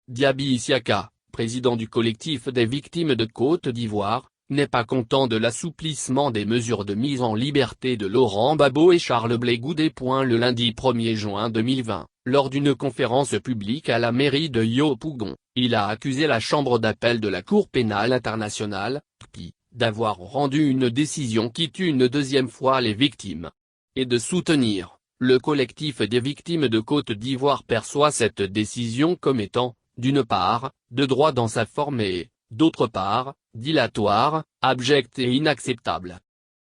Diaby Isiaka, président du collectif des victimes de Côte d'Ivoire, n'est pas content de l'assouplissement des mesures de mise en liberté de Laurent Gbagbo et Charles Blé Goudé. Le lundi 1er juin 2020, lors d'une conférence publique à la mairie de Yopougon, il a accusé la chambre d'appel de la Cour pénale internationale, CPI, d'avoir rendu une décision qui tue une deuxième fois les victimes. Et de soutenir, le collectif des victimes de Côte d'Ivoire perçoit cette décision comme étant, d'une part, de droit dans sa forme et, d'autre part, dilatoire, abjecte et inacceptable.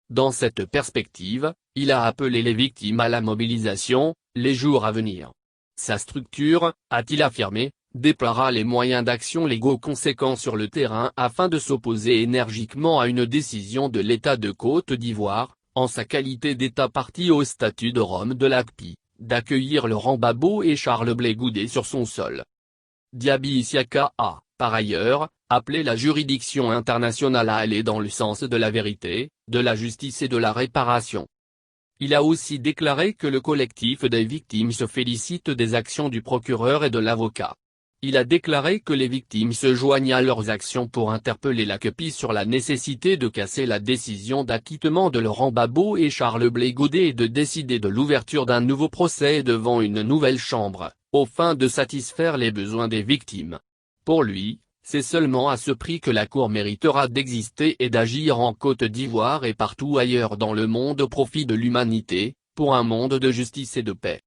Dans cette perspective, il a appelé les victimes à la mobilisation, les jours à venir. Sa structure, a-t-il affirmé, déploiera les moyens d'action légaux conséquents sur le terrain afin de s'opposer énergiquement à une décision de l'État de Côte d'Ivoire, en sa qualité d'État partie au statut de Rome de la CPI, d'accueillir Laurent Gbagbo et Charles Blé Goudé sur son sol. Diaby Isiaka a, par ailleurs, appelé la juridiction internationale à aller dans le sens de la vérité, de la justice et de la réparation. Il a aussi déclaré que le collectif des victimes se félicite des actions du procureur et de l'avocat. Il a déclaré que les victimes se joignent à leurs actions pour interpeller la CPI sur la nécessité de casser la décision d'acquittement de Laurent Gbagbo et Charles Blé Goudé et de décider de l'ouverture d'un nouveau procès devant une nouvelle chambre, aux fins de satisfaire les besoins des victimes. Pour lui, c'est seulement à ce prix que la Cour méritera d'exister et d'agir en Côte d'Ivoire et partout ailleurs dans le monde au profit de l'humanité, pour un monde de justice et de paix.